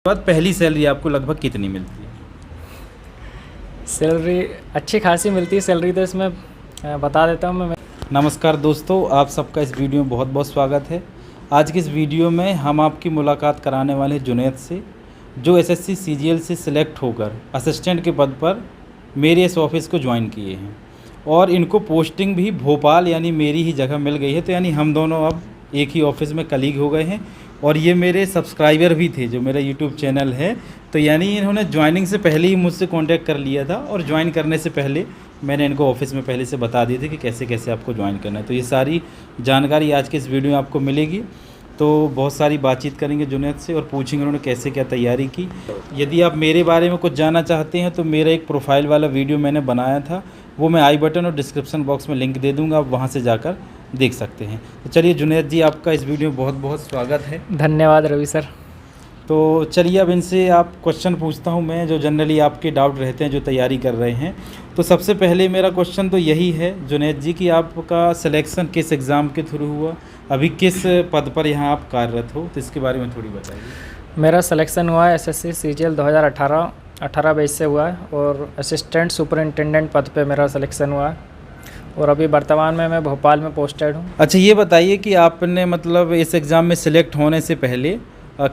बाद पहली सैलरी आपको लगभग कितनी मिलती है? सैलरी अच्छी खासी मिलती है। सैलरी तो इसमें बता देता हूँ मैं। नमस्कार दोस्तों, आप सबका इस वीडियो में बहुत बहुत स्वागत है। आज की इस वीडियो में हम आपकी मुलाकात कराने वाले हैं जुनैद से, जो एसएससी सीजीएल से सिलेक्ट होकर असिस्टेंट के पद पर मेरे इस ऑफिस को ज्वाइन किए हैं और इनको पोस्टिंग भी भोपाल यानी मेरी ही जगह मिल गई है। तो यानी हम दोनों अब एक ही ऑफिस में कलीग हो गए हैं और ये मेरे सब्सक्राइबर भी थे जो मेरा यूट्यूब चैनल है। तो यानी इन्होंने ज्वाइनिंग से पहले ही मुझसे कांटेक्ट कर लिया था और ज्वाइन करने से पहले मैंने इनको ऑफिस में पहले से बता दी थी कि कैसे कैसे आपको ज्वाइन करना है। तो ये सारी जानकारी आज के इस वीडियो में आपको मिलेगी। तो बहुत सारी बातचीत करेंगे जुनैद से और पूछेंगे उन्होंने कैसे क्या तैयारी की। यदि आप मेरे बारे में कुछ जानना चाहते हैं तो मेरा एक प्रोफाइल वाला वीडियो मैंने बनाया था, वो मैं आई बटन और डिस्क्रिप्शन बॉक्स में लिंक दे दूँगा, आप वहाँ से जाकर देख सकते हैं। तो चलिए जुनैद जी, आपका इस वीडियो में बहुत बहुत स्वागत है। धन्यवाद रवि सर। तो चलिए अब इनसे आप क्वेश्चन पूछता हूं मैं, जो जनरली आपके डाउट रहते हैं जो तैयारी कर रहे हैं। तो सबसे पहले मेरा क्वेश्चन तो यही है जुनैद जी कि आपका सिलेक्शन किस एग्ज़ाम के थ्रू हुआ, अभी किस पद पर यहाँ आप कार्यरत हो, तो इसके बारे में थोड़ी बताइए। मेरा सिलेक्शन हुआ है एसएससी सीजीएल 2018 बैच से हुआ है और असिस्टेंट सुपरिटेंडेंट पद पे मेरा सिलेक्शन हुआ है और अभी वर्तमान में मैं भोपाल में पोस्टेड हूँ। अच्छा, ये बताइए कि आपने मतलब इस एग्ज़ाम में सिलेक्ट होने से पहले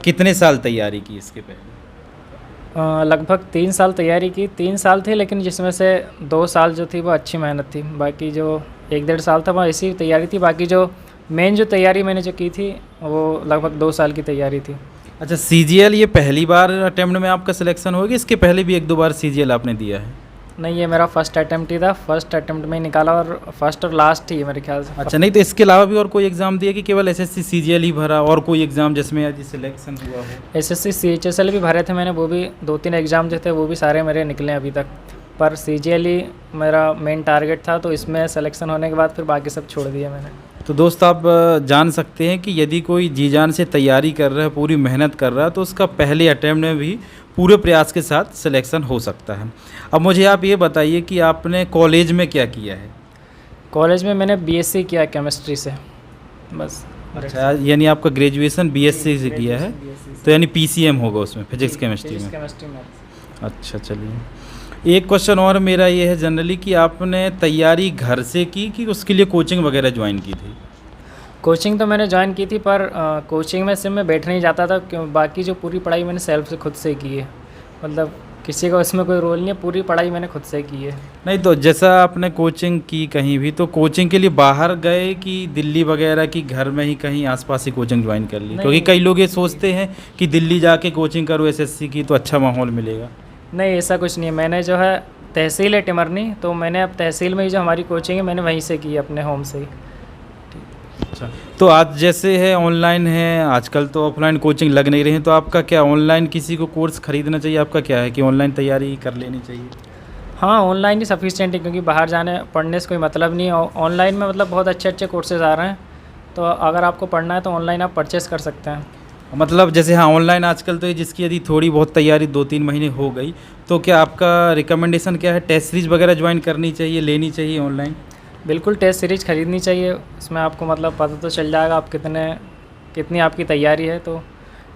कितने साल तैयारी की इसके पहले? लगभग 3 साल तैयारी की। 3 साल थे, लेकिन जिसमें से 2 साल जो थी वो अच्छी मेहनत थी, बाकी जो 1-1.5 साल था वो ऐसी तैयारी थी। बाकी जो मेन जो तैयारी मैंने जो की थी वो लगभग 2 साल की तैयारी थी। अच्छा, सीजीएल ये पहली बार अटेम्प्ट में आपका सिलेक्शन होगी, इसके पहले भी 1-2 बार सीजीएल आपने दिया है? नहीं, ये मेरा फर्स्ट अटेम्प्ट ही था। फर्स्ट अटेम्प्ट में ही निकाला और फर्स्ट और लास्ट ही है मेरे ख्याल से। अच्छा, नहीं तो इसके अलावा भी और कोई एग्ज़ाम दिया कि केवल एसएससी सीजीएल ही भरा, और कोई एग्ज़ाम जिसमें यदि सिलेक्शन हुआ हो? एसएससी सीएचएसएल भी भरे थे मैंने, वो भी 2-3 एग्ज़ाम जो थे वो भी सारे मेरे निकले अभी तक, पर सीजीएल ही मेरा मेन टारगेट था। तो इसमें सिलेक्शन होने के बाद फिर बाकी सब छोड़ दिया मैंने। तो दोस्त, आप जान सकते हैं कि यदि कोई जी जान से तैयारी कर रहा है, पूरी मेहनत कर रहा है, तो उसका पहले अटैम्प्ट में भी पूरे प्रयास के साथ सिलेक्शन हो सकता है। अब मुझे आप ये बताइए कि आपने कॉलेज में क्या किया है? कॉलेज में मैंने बीएससी किया केमिस्ट्री से, बस। अच्छा, यानी आपका ग्रेजुएशन बीएससी से किया है, तो यानी पीसीएम होगा उसमें, फिजिक्स केमिस्ट्री में। अच्छा, चलिए एक क्वेश्चन और मेरा ये है जनरली कि आपने तैयारी घर से की कि उसके लिए कोचिंग वगैरह ज्वाइन की थी? कोचिंग तो मैंने ज्वाइन की थी, पर कोचिंग में सिर्फ मैं बैठ नहीं जाता था, क्यों बाकी जो पूरी पढ़ाई मैंने सेल्फ से खुद से की है। मतलब किसी का उसमें कोई रोल नहीं है, पूरी पढ़ाई मैंने खुद से की है। नहीं तो जैसा आपने कोचिंग की कहीं भी, तो कोचिंग के लिए बाहर गए कि दिल्ली वगैरह की घर में ही कहीं आसपास ही कोचिंग ज्वाइन कर ली? क्योंकि कई लोग ये सोचते हैं कि दिल्ली जाके कोचिंग करो एसएससी की तो अच्छा माहौल मिलेगा। नहीं, ऐसा कुछ नहीं है। मैंने जो है तहसील है टिमरनी, तो मैंने अब तहसील में ही जो हमारी कोचिंग है मैंने वहीं से की, अपने होम से ही। अच्छा, तो आज जैसे है ऑनलाइन है, आजकल तो ऑफलाइन कोचिंग लग नहीं रही है, तो आपका क्या ऑनलाइन किसी को कोर्स खरीदना चाहिए? आपका क्या है कि ऑनलाइन तैयारी कर लेनी चाहिए? हाँ, ऑनलाइन ही सफिशिएंट है, क्योंकि बाहर जाने पढ़ने से कोई मतलब नहीं है। ऑनलाइन में मतलब बहुत अच्छे अच्छे कोर्सेज आ रहे हैं, तो अगर आपको पढ़ना है तो ऑनलाइन आप परचेस कर सकते हैं। मतलब जैसे हाँ, ऑनलाइन आजकल तो ये जिसकी यदि थोड़ी बहुत तैयारी 2-3 महीने हो गई, तो क्या आपका रिकमेंडेशन क्या है? टेस्ट सीरीज वगैरह ज्वाइन करनी चाहिए, लेनी चाहिए ऑनलाइन? बिल्कुल, टेस्ट सीरीज खरीदनी चाहिए। इसमें आपको मतलब पता तो चल जाएगा आप कितनी आपकी तैयारी है। तो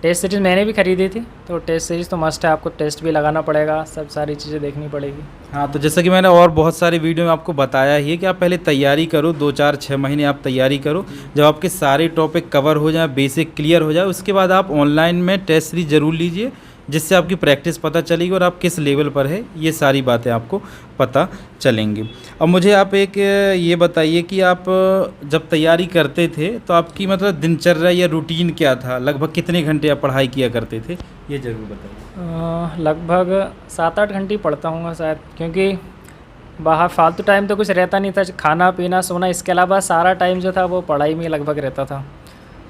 टेस्ट सीरीज़ मैंने भी खरीदी थी, तो टेस्ट सीरीज़ तो मस्ट है, आपको टेस्ट भी लगाना पड़ेगा, सब सारी चीज़ें देखनी पड़ेगी। हाँ, तो जैसा कि मैंने और बहुत सारे वीडियो में आपको बताया ही है कि आप पहले तैयारी करो, 2-4-6 महीने आप तैयारी करो। जब आपके सारे टॉपिक कवर हो जाए, बेसिक क्लियर हो जाए, उसके बाद आप ऑनलाइन में टेस्ट सीरीज ज़रूर लीजिए, जिससे आपकी प्रैक्टिस पता चलेगी और आप किस लेवल पर है ये सारी बातें आपको पता चलेंगी। अब मुझे आप एक ये बताइए कि आप जब तैयारी करते थे तो आपकी मतलब दिनचर्या या रूटीन क्या था? लगभग कितने घंटे आप पढ़ाई किया करते थे, ये ज़रूर बताइए। लगभग 7-8 घंटे ही पढ़ता हूँ शायद, क्योंकि बाहर फालतू टाइम तो कुछ रहता नहीं था। खाना पीना सोना, इसके अलावा सारा टाइम जो था वो पढ़ाई में लगभग रहता था।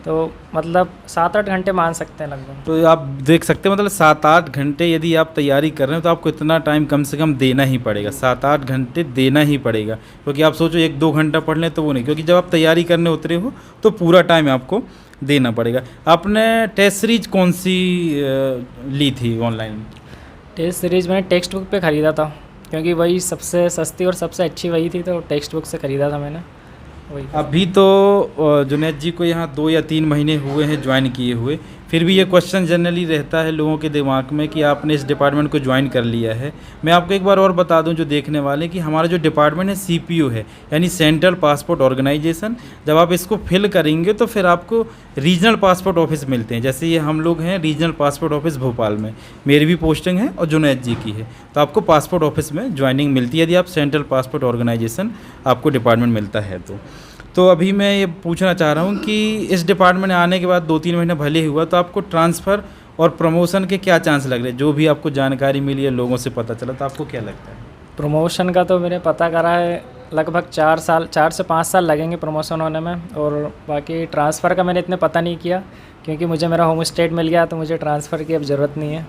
तो मतलब 7-8 घंटे मान सकते हैं लगभग। तो आप देख सकते हैं मतलब 7-8 घंटे यदि आप तैयारी कर रहे हैं तो आपको इतना टाइम कम से कम देना ही पड़ेगा, 7-8 घंटे देना ही पड़ेगा। क्योंकि आप सोचो 1-2 घंटा पढ़ लें तो वो नहीं, क्योंकि जब आप तैयारी करने उतरे हो तो पूरा टाइम आपको देना पड़ेगा। आपने टेस्ट सीरीज कौन सी ली थी ऑनलाइन? टेस्ट सीरीज़ मैंने टेक्स्ट बुक पे ख़रीदा था, क्योंकि वही सबसे सस्ती और सबसे अच्छी वही थी, तो टेक्स्ट बुक से ख़रीदा था मैंने वही। अभी तो जुनैद जी को यहाँ 2 या 3 महीने हुए हैं ज्वाइन किए हुए, फिर भी ये क्वेश्चन जनरली रहता है लोगों के दिमाग में कि आपने इस डिपार्टमेंट को ज्वाइन कर लिया है। मैं आपको एक बार और बता दूं जो देखने वाले कि हमारा जो डिपार्टमेंट है CPO है, यानी सेंट्रल पासपोर्ट ऑर्गेनाइजेशन। जब आप इसको फिल करेंगे तो फिर आपको रीजनल पासपोर्ट ऑफिस मिलते हैं। जैसे ये हम लोग हैं रीजनल पासपोर्ट ऑफिस भोपाल में, मेरी भी पोस्टिंग है और जुनैद जी की है, तो आपको पासपोर्ट ऑफिस में ज्वाइनिंग मिलती है यदि आप सेंट्रल पासपोर्ट ऑर्गेनाइजेशन आपको डिपार्टमेंट मिलता है तो अभी मैं ये पूछना चाह रहा हूँ कि इस डिपार्टमेंट में आने के बाद 2-3 महीने भले ही हुआ, तो आपको ट्रांसफ़र और प्रमोशन के क्या चांस लग रहे हैं? जो भी आपको जानकारी मिली है, लोगों से पता चला, तो आपको क्या लगता है? प्रमोशन का तो मैंने पता करा है लगभग 4 से 5 साल लगेंगे प्रमोशन होने में। और बाकी ट्रांसफ़र का मैंने इतने पता नहीं किया, क्योंकि मुझे मेरा होम स्टेट मिल गया, तो मुझे ट्रांसफ़र की अब ज़रूरत नहीं है।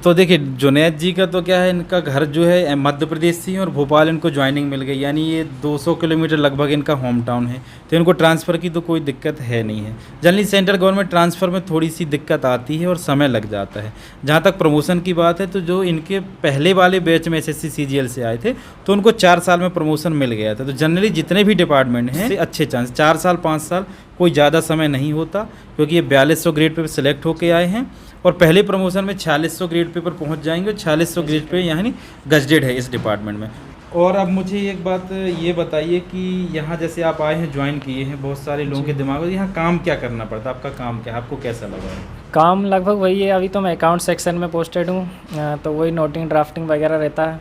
तो देखिए जुनैद जी का तो क्या है, इनका घर जो है मध्य प्रदेश से ही और भोपाल इनको ज्वाइनिंग मिल गई, यानी ये 200 किलोमीटर लगभग इनका होम टाउन है, तो इनको ट्रांसफ़र की तो कोई दिक्कत है नहीं है। जनरली सेंट्रल गवर्नमेंट ट्रांसफ़र में थोड़ी सी दिक्कत आती है और समय लग जाता है। जहाँ तक प्रमोशन की बात है, तो जो इनके पहले वाले बैच में SSC CGL से आए थे तो उनको 4 साल में प्रमोशन मिल गया था। तो जनरली जितने भी डिपार्टमेंट हैं अच्छे चांस, 4 साल 5 साल कोई ज़्यादा समय नहीं होता, क्योंकि ये 4200 ग्रेड पे सेलेक्ट होके आए हैं और पहले प्रमोशन में 4600 ग्रेड पे पर पहुंच जाएंगे और 4600 ग्रेड पे यानी गजटेड है इस डिपार्टमेंट में। और अब मुझे एक बात ये बताइए कि यहाँ जैसे आप आए हैं, ज्वाइन किए हैं, बहुत सारे लोगों के दिमाग में यहाँ काम क्या करना पड़ता है? आपका काम क्या है, आपको कैसा लगा है? काम लगभग वही है। अभी तो मैं अकाउंट सेक्शन में पोस्टेड हूँ, तो वही नोटिंग ड्राफ्टिंग वगैरह रहता है,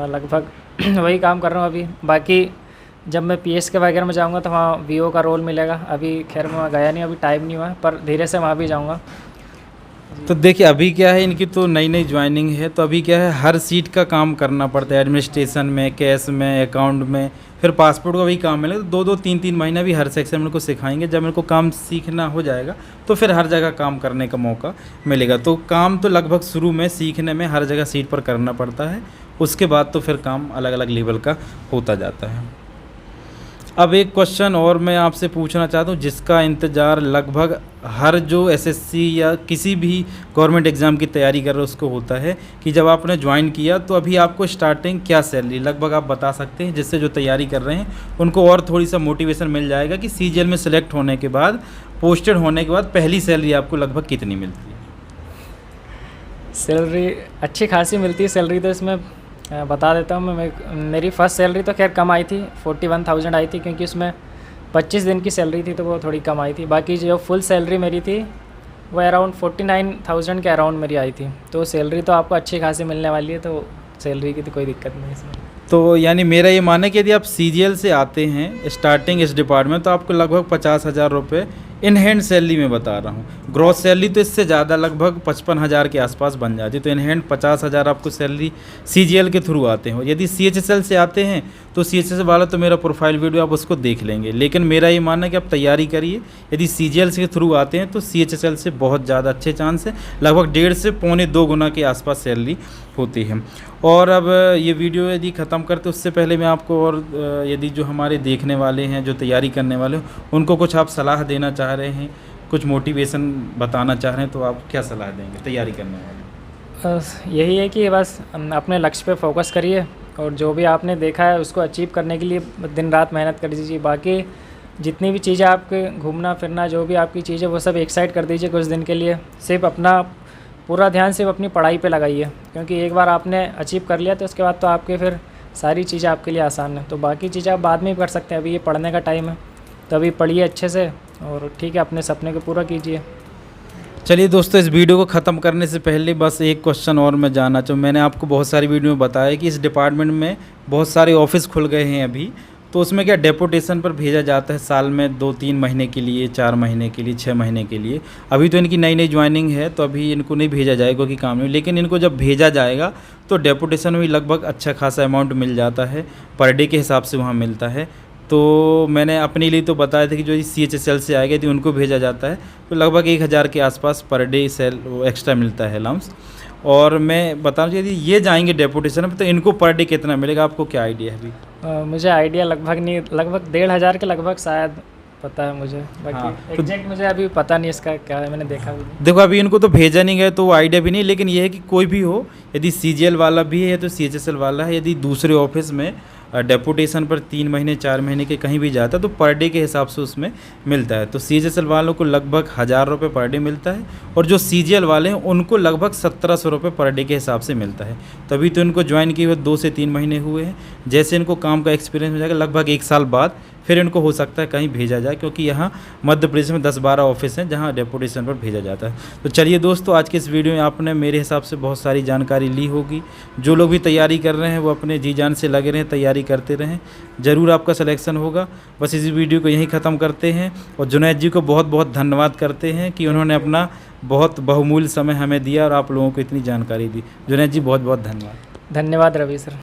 लगभग वही काम कर रहा हूँ अभी। बाकी जब मैं PS के वगैरह में जाऊँगा तो वहाँ VO का रोल मिलेगा। अभी खैर मैं वहाँ गया नहीं, अभी टाइम नहीं हुआ, पर धीरे से वहाँ भी जाऊँगा। तो देखिए अभी क्या है, इनकी तो नई ज्वाइनिंग है, तो अभी क्या है हर सीट का काम करना पड़ता है, एडमिनिस्ट्रेशन में, कैश में, अकाउंट में, फिर पासपोर्ट का भी काम मिलेगा। तो 2-2 3-3 महीना भी हर सेक्शन में इनको सिखाएंगे। जब इनको काम सीखना हो जाएगा तो फिर हर जगह काम करने का मौका मिलेगा। तो काम तो लगभग शुरू में सीखने में हर जगह सीट पर करना पड़ता है, उसके बाद तो फिर काम अलग अलग लेवल का होता जाता है। अब एक क्वेश्चन और मैं आपसे पूछना चाहता हूँ, जिसका इंतज़ार लगभग हर जो SSC या किसी भी गवर्नमेंट एग्ज़ाम की तैयारी कर रहे उसको होता है, कि जब आपने ज्वाइन किया तो अभी आपको स्टार्टिंग क्या सैलरी लगभग आप बता सकते हैं, जिससे जो तैयारी कर रहे हैं उनको और थोड़ी सा मोटिवेशन मिल जाएगा कि CGL में सेलेक्ट होने के बाद, पोस्टेड होने के बाद पहली सैलरी आपको लगभग कितनी मिलती है? सैलरी अच्छी खासी मिलती है। सैलरी तो इसमें बता देता हूँ मैं। मेरी फ़र्स्ट सैलरी तो खैर कम आई थी, 41,000 आई थी, क्योंकि उसमें 25 दिन की सैलरी थी तो वो थोड़ी कम आई थी। बाकी जो फुल सैलरी मेरी थी वो अराउंड 49,000 के अराउंड मेरी आई थी। तो सैलरी तो आपको अच्छी खासी मिलने वाली है, तो सैलरी की तो कोई दिक्कत नहीं इसमें। तो यानी मेरा ये मानना है कि यदि आप CGL से आते हैं स्टार्टिंग इस डिपार्टमेंट, तो आपको लगभग 50,000 रुपये इन हैंड सैलरी में बता रहा हूँ। ग्रॉस सैलरी तो इससे ज़्यादा लगभग 55,000 के आसपास बन जाती है। तो इन हैंड 50,000 आपको सैलरी CGL के थ्रू आते हो। यदि CHSL से आते हैं तो CHSL वाला तो मेरा प्रोफाइल वीडियो आप उसको देख लेंगे, लेकिन मेरा ये मानना है कि आप तैयारी करिए। यदि CGL के थ्रू आते हैं तो CHSL से बहुत ज़्यादा अच्छे चांस है, लगभग 1.5 से 1.25 गुना के आसपास सैलरी होती है। और अब ये वीडियो यदि ख़त्म करते उससे पहले मैं आपको और यदि जो हमारे देखने वाले हैं, जो तैयारी करने वाले हैं, उनको कुछ आप सलाह देना चाह रहे हैं, कुछ मोटिवेशन बताना चाह रहे हैं, तो आप क्या सलाह देंगे तैयारी करने वाले? यही है कि बस अपने लक्ष्य पे फोकस करिए और जो भी आपने देखा है उसको अचीव करने के लिए दिन रात मेहनत कर दीजिए। बाकी जितनी भी चीज़ें आपके घूमना फिरना जो भी आपकी चीज़ें वो सब एक साइड कर दीजिए कुछ दिन के लिए। सिर्फ अपना पूरा ध्यान सिर्फ अपनी पढ़ाई पे लगाइए, क्योंकि एक बार आपने अचीव कर लिया तो उसके बाद तो आपके फिर सारी चीज़ें आपके लिए आसान है। तो बाकी चीज़ें आप बाद में भी कर सकते हैं, अभी ये पढ़ने का टाइम है, तो अभी पढ़िए अच्छे से और ठीक है, अपने सपने को पूरा कीजिए। चलिए दोस्तों, इस वीडियो को ख़त्म करने से पहले बस एक क्वेश्चन और मैं जानना चाहूँ। मैंने आपको बहुत सारी वीडियो में बताया कि इस डिपार्टमेंट में बहुत सारे ऑफिस खुल गए हैं अभी, तो उसमें क्या डेपुटेशन पर भेजा जाता है साल में 2-3 महीने के लिए, 4 महीने के लिए, 6 महीने के लिए। अभी तो इनकी नई ज्वाइनिंग है तो अभी इनको नहीं भेजा जाएगा क्योंकि काम नहीं, लेकिन इनको जब भेजा जाएगा तो डेपुटेशन में लगभग अच्छा खासा अमाउंट मिल जाता है, पर डे के हिसाब से वहाँ मिलता है। तो मैंने अपने लिए तो बताया था कि जो CHSL से आएगा यदि उनको भेजा जाता है तो लगभग 1,000 के आसपास पर डे सेल एक्स्ट्रा मिलता है अलाउंस। और मैं बता रहा हूँ यदि ये जाएंगे डेपुटेशन में तो इनको पर डे कितना मिलेगा, आपको क्या आइडिया है अभी? मुझे आइडिया लगभग नहीं, लगभग 1,500 के लगभग शायद पता है मुझे, बाकी एग्जैक्ट मुझे अभी पता नहीं इसका क्या है, मैंने देखा भी नहीं। देखो अभी इनको तो भेजा नहीं गया तो वो आइडिया भी नहीं, लेकिन ये है कि कोई भी हो, यदि CGL वाला भी है तो CHSL वाला है, यदि दूसरे ऑफिस में डेपुटेशन पर 3 महीने 4 महीने के कहीं भी जाता है तो पर डे के हिसाब से उसमें मिलता है। तो CHSL वालों को लगभग 1000 रुपये पर डे मिलता है और जो CGL वाले हैं उनको लगभग 1700 रुपये पर डे के हिसाब से मिलता है। तभी तो इनको ज्वाइन किए हुए 2 से 3 महीने हुए हैं। जैसे इनको काम का एक्सपीरियंस हो जाएगा लगभग 1 साल बाद फिर इनको हो सकता है कहीं भेजा जाए, क्योंकि यहाँ मध्य प्रदेश में 10-12 ऑफिस हैं जहाँ डेपुटेशन पर भेजा जाता है। तो चलिए दोस्तों, आज के इस वीडियो में आपने मेरे हिसाब से बहुत सारी जानकारी ली होगी। जो लोग भी तैयारी कर रहे हैं वो अपने जी जान से लगे रहें, तैयारी करते रहें, ज़रूर आपका सिलेक्शन होगा। बस इस वीडियो को यहीं ख़त्म करते हैं और जुनैद जी को बहुत बहुत धन्यवाद करते हैं कि उन्होंने अपना बहुत बहुमूल्य समय हमें दिया और आप लोगों को इतनी जानकारी दी। जुनैद जी बहुत बहुत धन्यवाद। धन्यवाद रवि सर।